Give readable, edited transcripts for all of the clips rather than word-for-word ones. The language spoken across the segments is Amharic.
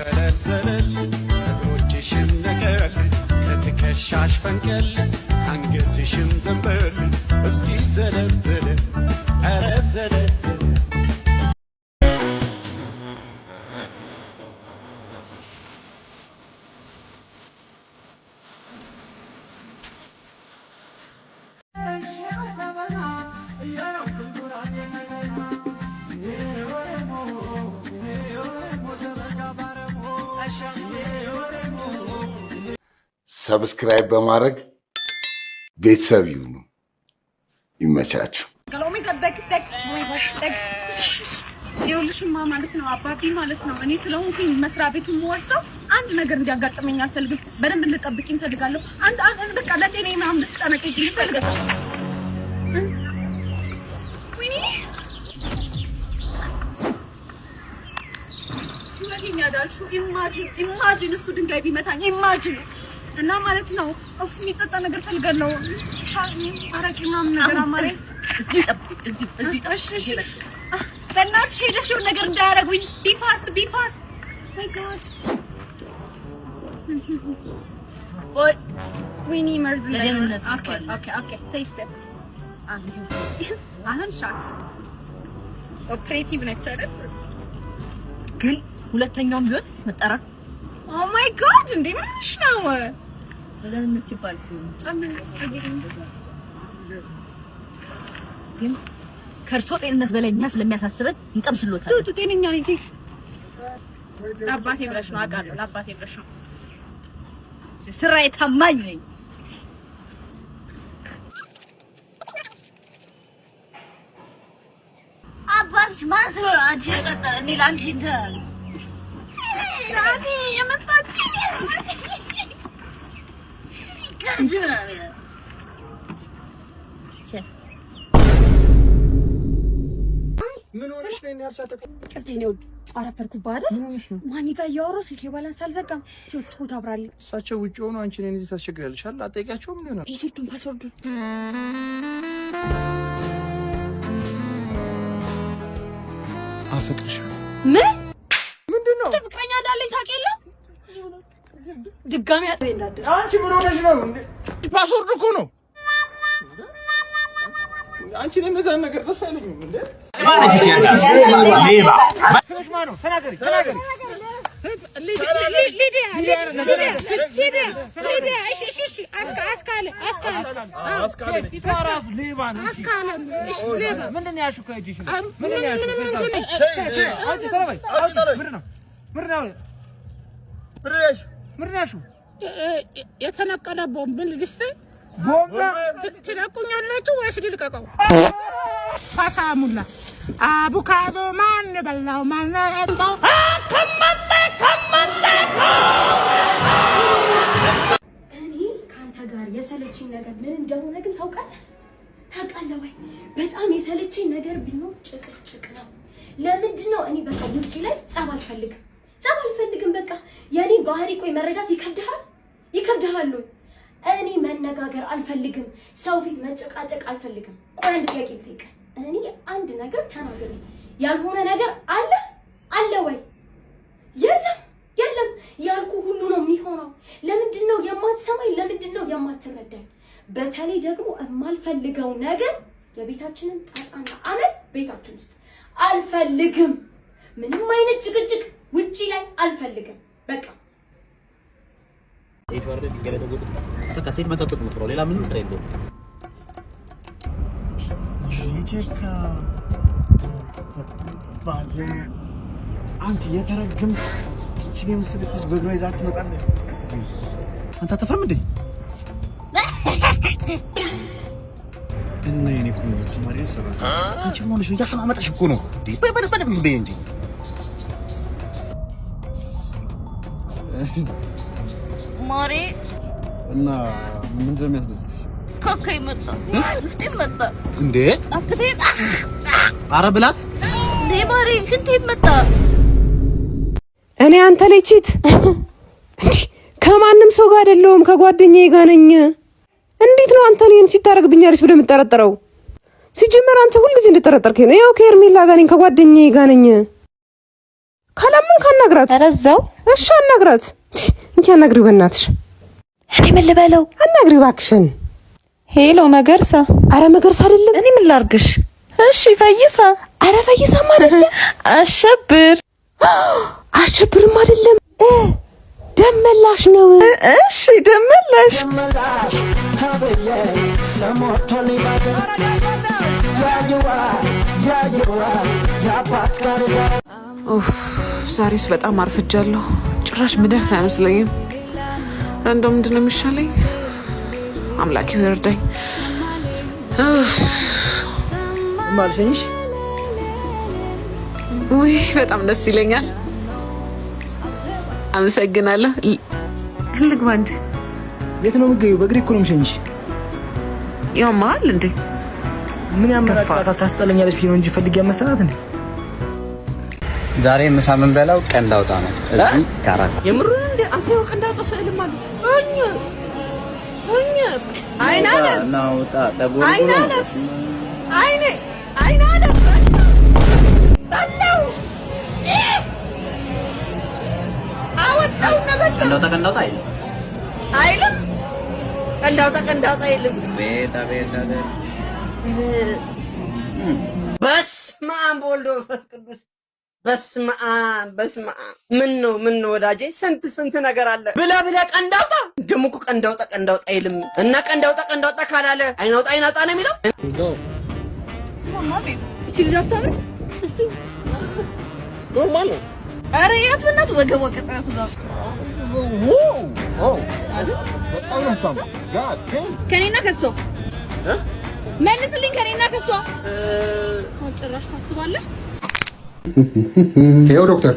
ዘለል ዘለል እግሮችሽን ነቀል ከትከሻሽ ፈንቀል አንገትሽን ዘንበል እስቲ ዘለል ዘለል ኧረ ዘለል ሰብስክራይብ በማድረግ ቤተሰብ ይሁኑ። ይመቻችሁ። ይኸውልሽማ ማለት ነው አባቴ ማለት ነው እኔ ስለሆንኩኝ መስሪያ ቤቱን የምወርሰው አንድ ነገር እንዲያጋጥመኝ አልፈልግም። በደንብ እንድጠብቂኝ እፈልጋለሁ። አንድ በቃ ለጤናዬ ምናምን እንድትጠነቀቂኝ እፈልጋለሁ። ወይኔ ወይኔ ያዳልሹ ኢማጂን እሱ ድንጋይ ቢመታኝ ኢማጂን እና ማለት ነው እሱ የሚጠጣ ነገር ፈልጋለሁ። አረቄ ምናምን ነገር አማረኝ። እዚህ እሺ በእናትሽ ሄደሽ የሆነ ነገር እንዳያደርጉኝ። ቢ ፋስት ማይ ጋድ ወይኔ መርዝ እንዳይሆን። ኦኬ ቴስት አሁን ሻት ኦፕሬቲቭ ነች አይደል? ግን ሁለተኛውም ቢሆን መጠራት ኦ ማይ ጋድ እንዴ ምንሽ ነው? ለምን ሲባል ግን ከርሶ ጤንነት በላይ እኛ ስለሚያሳስበን እንቀምስሎታል። ቱ ጤነኛ ነኝ። አባቴ ብለሽ ነው አውቃለሁ። ለአባቴ ብለሽ ነው። ስራዬ ታማኝ ነኝ። አባትሽ ማን ስለሆነ አንቺ የቀጠረ እኔ ለአንቺ እንትን ራኒ የመጣች ምን ሆነሽ ነው? እኔ አርሳተ ቅርቴኔው አረፈርኩብህ አይደል? ማሚ ጋር እያወራሁ ስልኬ ባላንስ አልዘጋም። እስቲ ሆትስፖት አብራልኝ። እሳቸው ውጭ ሆኖ አንቺ ነኝ እዚህ ታስቸግሪያለሽ አይደል? አጠይቂያቸውም ሊሆን ፓስወርዱን አፈቅርሻለሁ። ምንድን ነው? ፍቅረኛ እንዳለኝ ታውቅ የለ? ድጋሚ አጥቤ እንዳደረ አንቺ ምን ሆነሽ ነው? ፓስወርድ እኮ ነው። አንቺ ነኝ እንደዛ ነገር ደስ አይለኝም እንዴ? ሌባ ማን ነው? ተናገሪ የተነቀለ ቦምብ ልስጥ ቦምብ ትለቁኛላችሁ ወይስ ልልቀቀው? ፋሳሙላ አቡካዶ ማን በላው ማን ያጣው? እኔ ካንተ ጋር የሰለችኝ ነገር ምን እንደሆነ ግን ታውቃለህ ወይ? በጣም የሰለችኝ ነገር ቢኖር ጭቅጭቅ ነው። ለምንድን ነው እኔ በቃ ውጪ ላይ ጸብ አልፈልግም። በቃ የኔ ባህሪ ቆይ መረዳት ይከብድሃል። እኔ መነጋገር አልፈልግም። ሰው ፊት መጨቃጨቅ አልፈልግም። ቆይ አንድ ጥያቄ ልጠይቅ። እኔ አንድ ነገር ተናገር። ያልሆነ ነገር አለ ወይ? የለም ያልኩ ሁሉ ነው የሚሆነው። ለምንድን ነው የማትሰማኝ? ለምንድን ነው የማትረዳኝ? በተለይ ደግሞ የማልፈልገው ነገር የቤታችንን ጣጣና አመል ቤታችን ውስጥ አልፈልግም። ምንም አይነት ጭቅጭቅ ውጪ ላይ አልፈልግም። በቃ ሴት መጠበቅ ነው። ሌላ ምንም ስራ የለውም። አንተ የተረገም እቺ የምስልሽ ልጅ በእግሯ ይዛት ትመጣለህ። አንተ አትፈርም እንዴ? እና የኔ ቆንጆ ተማሪ ሰራ አንቺ ምን ሆነሽ? እያሰማመጠሽ እኮ ነው እንዴ? በደንብ በይ እንጂ ማሬ። እና ምንድን ነው የሚያስደስትሽ? ኮካይ መጣ እስቲ መጣ እንዴ? አክቴ ኧረ ብላት እንዴ ማሬ ሽንቴ መጣ። እኔ አንተ ላይ ቺት ከማንም ሰው ጋር አይደለሁም ከጓደኛዬ ጋር ነኝ። እንዴት ነው አንተ እኔን ቺት ታደርግብኛለሽ ብለህ የምትጠረጥረው? ሲጀመር አንተ ሁልጊዜ እንደጠረጠርከኝ ነው። ያው ከኤርሜላ ጋር ነኝ ከጓደኛዬ ጋር ነኝ። ካላመንክ ከቻልክ አናግራት። ኧረ እዛው እሺ አናግራት። እንቺ አናግሪው በእናትሽ። እኔ ምን ልበለው? አናግሪው እባክሽን። ሄሎ መገርሳ። አረ መገርሳ አይደለም። እኔ ምን ላርግሽ? እሺ ፈይሳ። አረ ፈይሳም አይደለም። አሸብር። አሸብርም አይደለም። ደመላሽ ነው። እሺ ደመላሽ። ዛሬስ በጣም አርፍጃለሁ። ጭራሽ ምደርስ አይመስለኝም። እንደው ምንድን ነው የሚሻለኝ? አምላኬ ይርዳኝ። ማልሸኝሽ ውይ በጣም ደስ ይለኛል። አመሰግናለሁ። ልግባ እንጂ። የት ነው የምትገቢው? በእግሬ እኮ ነው የምሸኝሽ። ያማል እንዴ? ምን ያመራጫታ ታስጠለኛለች ብዬ ነው እንጂ ፈልጌ ያመሰላት እንዴ። ዛሬ ምሳ ምን በላው? ቀንድ አውጣ ነው እዚህ ካራት የምር እንዴ? አንተ ያው ቀንድ አውጣ ስዕልም አለ አይናለ ናውጣ ተቦርቦ አይናለ አይናለ በለው አወጣው ነበር። ቀንድ አውጣ አይልም ቀንድ አውጣ አይልም። ቤታ በስመ አብ ወወልድ ወመንፈስ ቅዱስ። በስመ አብ ምን ነው ወዳጄ፣ ስንት ነገር አለ ብላ ቀንድ አውጣ። ደሞ እኮ ቀንድ አውጣ አይልም። እና ቀንድ አውጣ ካላለ አይን አውጣ ነው የሚለው። ስማማቤ እቺ ልጅ አታምር እስቲ ኖርማል ነው። አረ ያት በእናትህ ወገቧ ቀጥራቱ ዳስ ከኔና ከሷ መልስልኝ። ከኔና ከሷ ጭራሽ ታስባለህ? ይኸው ዶክተር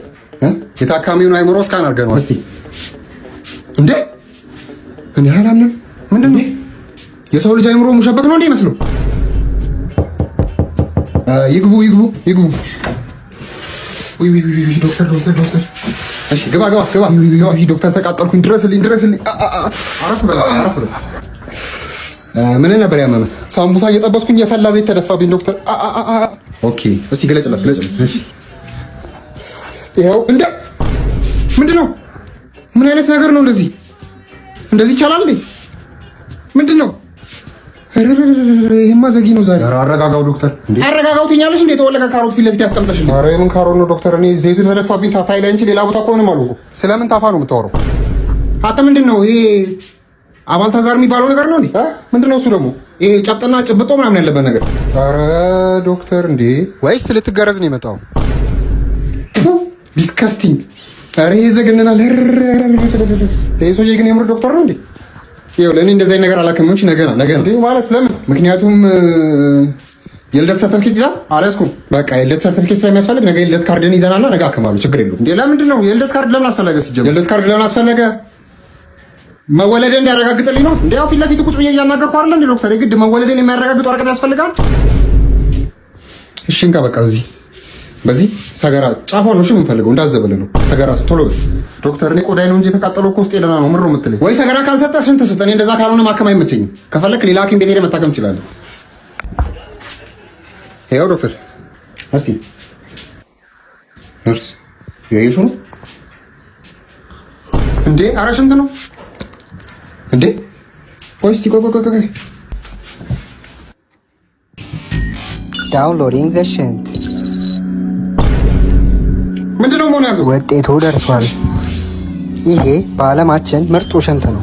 የታካሚውን አይምሮ ስካን አድርገነዋል። እስቲ እንዴ እኔ አላምንም። ምንድን ነው የሰው ልጅ አይምሮ ሙሸበክ ነው እንዴ ይመስለው? ይግቡ። ውይ ዶክተር እሺ ግባ። ዶክተር ተቃጠልኩኝ፣ ድረስልኝ። አረፍ በል። ምን ነበር ያመመህ? ሳምቡሳ እየጠበስኩኝ የፈላ ዘይት ተደፋብኝ ዶክተር። ኦኬ እስቲ ገለጭላት። እሺ ይኸው። እንደ ምንድን ነው? ምን አይነት ነገር ነው? እንደዚህ ይቻላል እንዴ? ምንድን ነው? ይሄማ ዘጊ ነው ዛሬ። አረጋጋው ዶክተር። አረጋጋው ትኛለሽ እንዴ? የተወለቀ ካሮት ፊት ለፊት ያስቀምጠሽልኝ። ኧረ የምን ካሮት ነው ዶክተር? እኔ ዘይቱ ተደፋብኝ ታፋይ ላይ እንጂ ሌላ ቦታ እኮ ምንም አልሆንኩም። ስለምን ታፋ ነው የምታወራው? አንተ ምንድን ነው ይሄ አባልታዛር የሚባለው ነገር ነው እንዴ? ምንድን ነው እሱ ደግሞ? ይሄ ጨብጥና ጭብጦ ምናምን ያለበት ነገር። ኧረ ዶክተር እንዴ! ወይስ ልትገረዝ ነው የመጣው? ዲስካስቲንግ። ኧረ ይሄ ዘገነናል። ይሄ ሰውዬ ግን የምር ዶክተር ነው እንዴ? ይኸው ለእኔ እንደዚህ ነገር አላከመምሽ። ነገ እንዴ ማለት ለምን? ምክንያቱም የልደት ሰርተፍኬት ይዛ አልያዝኩም። በቃ የልደት ሰርተፍኬት ስለሚያስፈልግ ነገ የልደት ካርድን ይዘናልና ነገ አከማሉ። ችግር የለውም። እንዴ ለምንድን ነው የልደት ካርድ ለምን አስፈለገ? ሲጀምር የልደት ካርድ ለምን አስፈለገ? መወለደን እንዲያረጋግጥልኝ ነው። እንዴ ያው ፊት ለፊት ቁጭ ብዬ እያናገርኩ አይደል እንዴ ዶክተር? የግድ መወለደን የሚያረጋግጥ ወረቀት ያስፈልጋል? እሺ እንካ በቃ በዚህ ሰገራ ጫፏን ነው የምንፈልገው። እንዳዘበለ ነው ሰገራ ቶሎ ዶክተር። እኔ ቆዳይ ነው እንጂ የተቃጠለው እኮ ውስጤ ደህና ነው። ምሮ የምትለኝ ወይ ሰገራ ካልሰጠህ ስንት ስጠኝ። እንደዛ ካልሆነ ማከም አይመቸኝም። ከፈለክ ሌላ ሐኪም ቤት ሄደህ መታከም ትችላለህ። ይኸው ዶክተር እስቲ ነርስ ያየሱ ነው እንዴ? ኧረ ስንት ነው እንዴ? ቆይ እስቲ ቆይ ዳውንሎዲንግ ዘ ሽንት ምንድነው መሆን ያዘው? ውጤቱ ደርሷል። ይሄ በዓለማችን ምርጡ ሽንት ነው።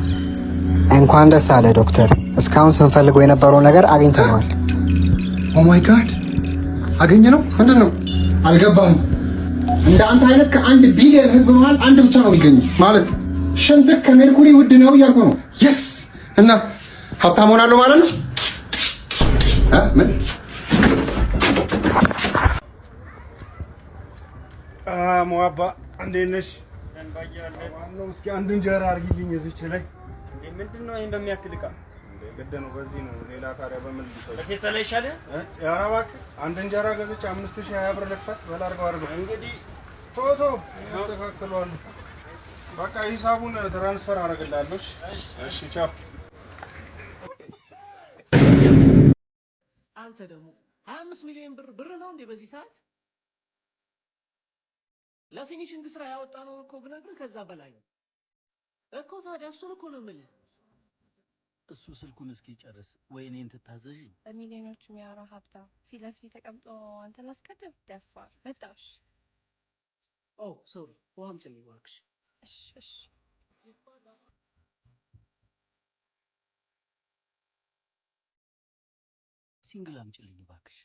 እንኳን ደስ አለ ዶክተር። እስካሁን ስንፈልገው የነበረው ነገር አግኝተነዋል። ኦ ማይ ጋድ አገኘ ነው። ምንድን ነው አልገባህም? እንደ አንተ አይነት ከ1 ቢሊዮን ህዝብ መሃል አንድ ብቻ ነው የሚገኘው። ማለት ሽንትህ ከሜርኩሪ ውድ ነው እያልኩ ነው። የስ እና ሀብታም ሆናለሁ ማለት ነው። ምን ሞአባ እንዴት ነሽ? እስኪ አንድ እንጀራ አድርጊልኝ እዚች ላይ። ምንድን ነው ይሄን በሚያክል ዕቃ? ግድ ነው በዚህ ነው። ሌላ ታዲያ በምን ልሰው? በቴስታ ላይ ይሻላል። ኧረ እባክህ አንድ እንጀራ ገዝቼ 5020 ብር ልክፈት። በላርገው እንግዲህ ቶቶ ያስተካክሏል። በቃ ሂሳቡን ትራንስፈር አደርግልሃለሁ። እሺ ቻው። አንተ ደግሞ 25 ሚሊዮን ብር ነው እንዴ በዚህ ሰዓት? ለፊኒሽንግ ስራ ያወጣነው እኮ ብነግርህ ከዛ በላይ ነው እኮ። ታዲያ እሱን እኮ ነው የምልህ። እሱ ስልኩን እስኪ ጨርስ ወይ እኔን ትታዘዥ። በሚሊዮኖች የሚያወራው ሀብታም ፊት ለፊት ተቀምጦ አንተን ላስቀድም ደፋር መጣሽ። ኦ ሶሪ፣ ውሃም ጭልኝ እባክሽ። እሺ እሺ። ሲንግል አምጪልኝ እባክሽ።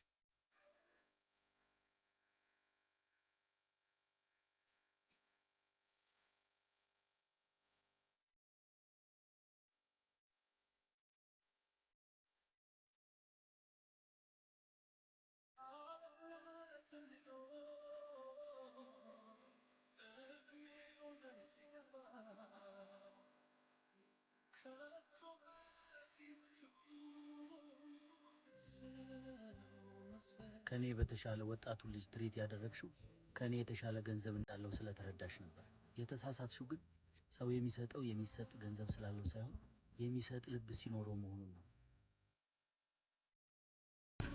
ከኔ በተሻለ ወጣቱ ልጅ ትሪት ያደረግሽው ከኔ የተሻለ ገንዘብ እንዳለው ስለተረዳሽ ነበር። የተሳሳትሽው ግን ሰው የሚሰጠው የሚሰጥ ገንዘብ ስላለው ሳይሆን የሚሰጥ ልብ ሲኖረው መሆኑን ነው።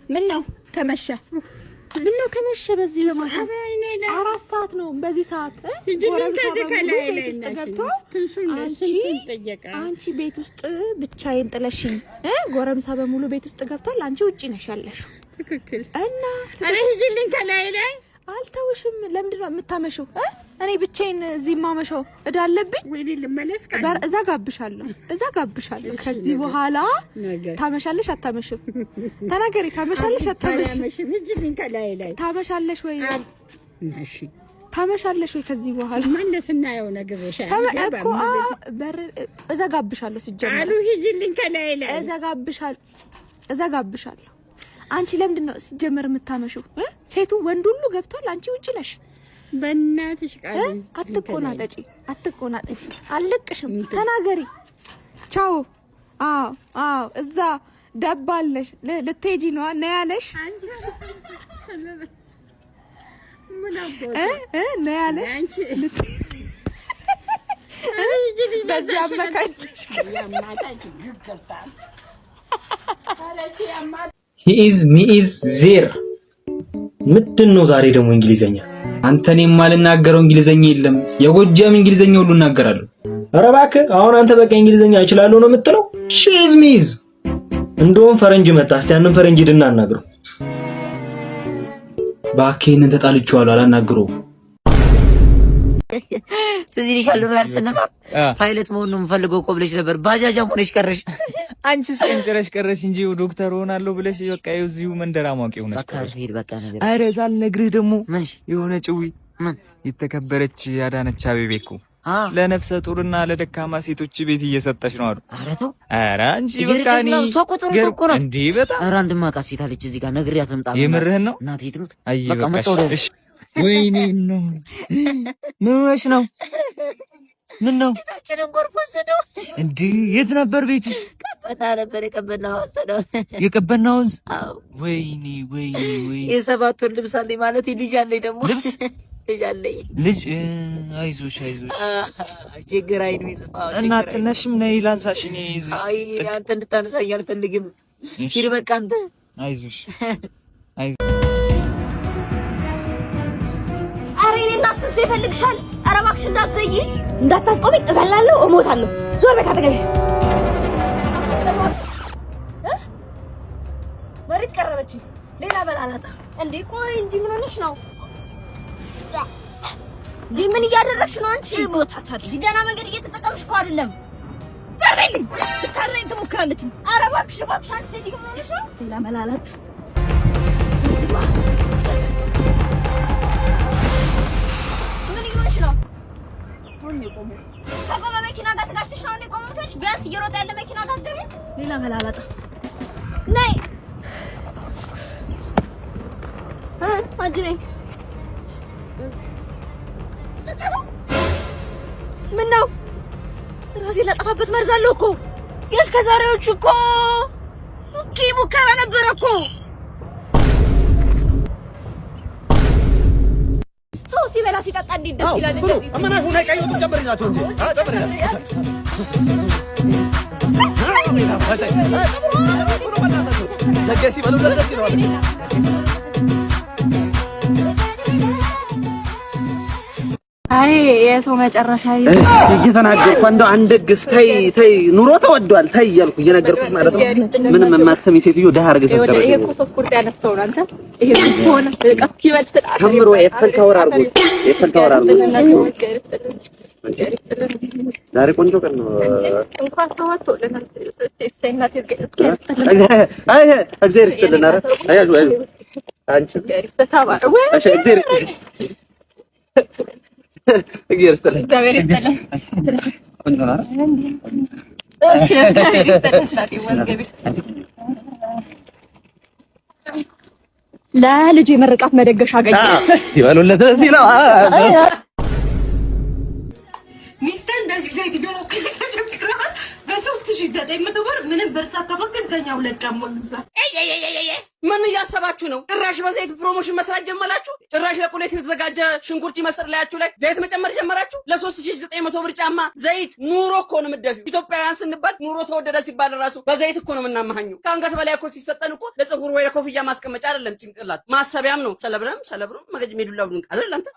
ምን ነው ከመሸ? ምን ነው ከመሸ? በዚህ በማታ 4 ሰዓት ነው። በዚህ ሰዓት አንቺ ቤት ውስጥ ብቻዬን ጥለሽኝ ጎረምሳ በሙሉ ቤት ውስጥ ገብቷል። አንቺ ውጪ ነሽ ያለሽው። ትክክል። እና አረ ሂጂልኝ ከላይ ላይ አልተውሽም። ለምንድን ነው የምታመሽው? እኔ ብቻዬን እዚህ ማመሸው እዳለብኝ ወይ? ልመለስ ካለ እዛጋብሻለሁ። ከዚህ በኋላ ታመሻለሽ አታመሽም? ተናገሪ። ታመሻለሽ አታመሽም? ሂጂልኝ ከላይ ላይ ታመሻለሽ ወይ? እሺ ታመሻለሽ ወይ? ከዚህ በኋላ መለስና ያው ነገርሽ እኮ እዛጋብሻለሁ። ሲጀመር አሉ ሂጂልኝ ከላይ ላይ እዛጋብሻለሁ። አንቺ ለምንድን ነው ሲጀመር የምታመሽው? ሴቱ ወንድ ሁሉ ገብቷል። አንቺ ውጪ ነሽ። በእናትሽ ቃል አትቆናጠጪ። አልለቅሽም። ተናገሪ። ቻው። አዎ እዛ ደባለሽ ልትሄጂ ነው ነው ያለሽ? ምን አባቱ ነው ያለሽ? አንቺ በዚህ አመካኝሽ ይገባል። he is me is there ምንድን ነው ዛሬ ደግሞ እንግሊዘኛ? አንተን የማልናገረው እንግሊዘኛ የለም። የጎጃም እንግሊዘኛ ሁሉ እናገራለሁ። ኧረ እባክህ አሁን አንተ በቃ እንግሊዘኛ እችላለሁ ነው የምትለው? she is me is እንደውም ፈረንጅ መጣ። እስቲ ያንን ፈረንጅ ሂድና አናግረው። እባክህ ይሄንን ተጣልቼዋለሁ አላናግረውም። ስለዚህ ይሻሉ ያርሰነማ ፓይለት መሆን ነው የምፈልገው እኮ ብለሽ ነበር። ባጃጃም ሆነሽ ቀረሽ። አንቺስ ቀንጨረሽ ቀረሽ እንጂ ዶክተር ሆናለሁ ብለሽ በቃ እዚሁ መንደር አሟቂ ሆነሽ ቀረሽ። በቃ ነገር ኧረ ሳልነግርህ ደግሞ ምንሽ የሆነ ጭዊ ምን የተከበረች አዳነች አቤቤ እኮ ለነፍሰ ጡርና ለደካማ ሴቶች ቤት እየሰጠች ነው አሉ። ኧረ ተው። ኧረ አንቺ በቃ እኔ እንዴ በጣም ኧረ አንድማ ቃሲት አለች እዚህ ጋር ነግሬያት ልምጣ። የምርህን ነው? እናቴ ትሙት በቃ መጣሁ። እሺ ወይኔ ነው ምን ሆነሽ ነው? ምን ነው ቤታችንን ጎርፍ ወሰደው እንዴ? የት ነበር ቤቱ? ቀበና ነበር። የቀበናው ወሰደው። የቀበናውስ? አዎ። ወይኔ የሰባት ወር ልብስ አለኝ ማለት ልጅ አለኝ ደግሞ ልብስ ልጅ አለኝ። ልጅ አይዞሽ ችግር አይደለም። እና ትነሽም ነይ ላንሳሽ። እኔ እዚህ አይ አንተ እንድታነሳኝ አልፈልግም። ሂድ በቃ አንተ አይዞሽ አረ እኔና እሱ ይፈልግሻል። አረ እባክሽ እንዳትዘይ፣ እንዳታስቆመኝ። እዘላለሁ፣ እሞታለሁ። ዞር በቃ ተገቢ መሬት ቀረበች። ሌላ በላላጣ እንዴ! ቆይ እንጂ ምን ሆነሽ ነው? ምን እያደረግሽ ነው አንቺ? ሞታታል። ደህና መንገድ እየተጠቀምሽ እኮ አይደለም። ገርበልኝ ልታለኝ ትሞክራለች። አረ እባክሽ አንቺ ሴትዮ ምን ሆነሽ ነው? ሌላ መላላጣ ከቆመ መኪና ጋር ተጋጭተሽ ነው የቆመቶች። ቢያንስ እየሮጠ ያለ መኪና ጋር ገቢ። ሌላ መላላጣ ነይ አጅሬ ምን ነው? ራሴ ላጠፋበት መርዛለሁ እኮ። የእስከ ዛሬዎቹ እኮ ሙከራ ነበረ እኮ። ሰው ሲበላ ሲጠጣ እንዴት ደስ ይላል! እንደዚህ አማናሽ ሆነ ቀዩ ተጨበረኛቸው እንዴ? ይሄ የሰው መጨረሻ እየተናገርኩ እንደው አንደግስ ተይ ኑሮ ተወዷል ተይ እያልኩ እየነገርኩት ማለት ነው። ምንም የማትሰሚ ሴትዮ ደሃ አድርገሽ ተስቀረሽ። ይሄ እኮ ሶስት ቁርጥ ያነሳው ነው አንተ። ይሄ ሆነ ቀስ ይበልጥ ከምሮ ኤፕል ታወር አድርጎት ዛሬ ቆንጆ ቀን ነው። እንኳን ተዋቶ ለምን ሰይናት አይ እግዚአብሔር ይስጥልን። ኧረ አያጁ አንቺ እግዚአብሔር ይስጥልን። እግዚአብሔር ይስጥልን። ቆንጆ ነው። ለልጅ የመረቃት መደገሻ አገኘ ይበሉለት እዚህ ነው። ሚስተር እንደዚህ ዘይት ቢሆን በ3900 ብር ምንም ብር ሳታባክን ከኛ ሁለት ደግሞ ምን እያሰባችሁ ነው? ጭራሽ በዘይት ፕሮሞሽን መስራት ጀመራችሁ። ጭራሽ ለቁሌት የተዘጋጀ ሽንኩርት ይመስል ላያችሁ ላይ ዘይት መጨመር ጀመራችሁ። ለ3900 ብር ጫማ ዘይት ኑሮ እኮ ነው የምትደፊው። ኢትዮጵያውያን ስንባል ኑሮ ተወደደ ሲባል ራሱ በዘይት እኮ ነው የምናመሃኘው። ከአንገት በላይ እኮ ሲሰጠን እኮ ለፀጉር ወይ ለኮፍያ ማስቀመጫ አይደለም፣ ጭንቅላት ማሰቢያም ነው። ሰለብረም መገጅ ሜዱላ ብሉን አይደል አንተ?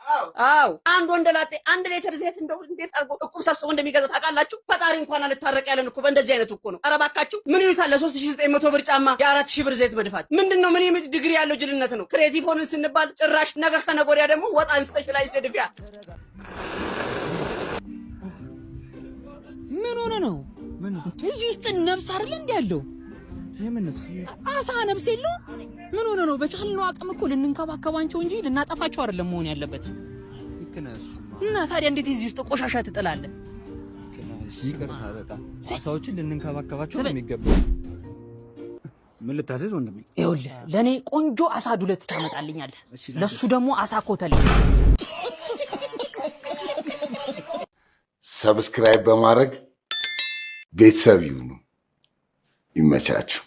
አዎ አንድ ወንደላጤ አንድ ሊትር ዘይት እንደው እንዴት አድርጎ እቁብ ሰብስቦ እንደሚገዛ ታውቃላችሁ? ፈጣሪ እንኳን አልታረቅ ያለን እኮ በእንደዚህ አይነት እኮ ነው። ኧረ እባካችሁ ምን ይሉታል? ለ3900 ብር ጫማ የ4000 ብር ዘይት መድፋት ምንድነው? ምን ዲግሪ ያለው ጅልነት ነው? ክሬቲቭ ሆነን ስንባል ጭራሽ ነገ ከነገ ወዲያ ደግሞ ወጣ አንስተሽ ላይ ደድፊያ። ምን ሆነ ነው? ምን እዚህ ውስጥ ነፍስ አይደል እንዴ ያለው? የምን ነፍስ? አሳ ነፍስ የለው? ምን ሆነ ነው? በቻልነው አቅም እኮ ልንንከባከባቸው እንጂ ልናጠፋቸው አይደለም መሆን ያለበት። እና ታዲያ እንዴት እዚህ ውስጥ ቆሻሻ ትጥላለህ? ይቅርታ በጣም አሳዎችን ልንንከባከባቸው ነው የሚገባው። ምን ልታዘዝ ወንድሜ? ይኸውልህ ለኔ ቆንጆ አሳ ዱለት ታመጣልኛለህ፣ ለሱ ደግሞ አሳ ኮተል። ሰብስክራይብ በማድረግ ቤተሰብ ይሁኑ። ይመቻችሁ።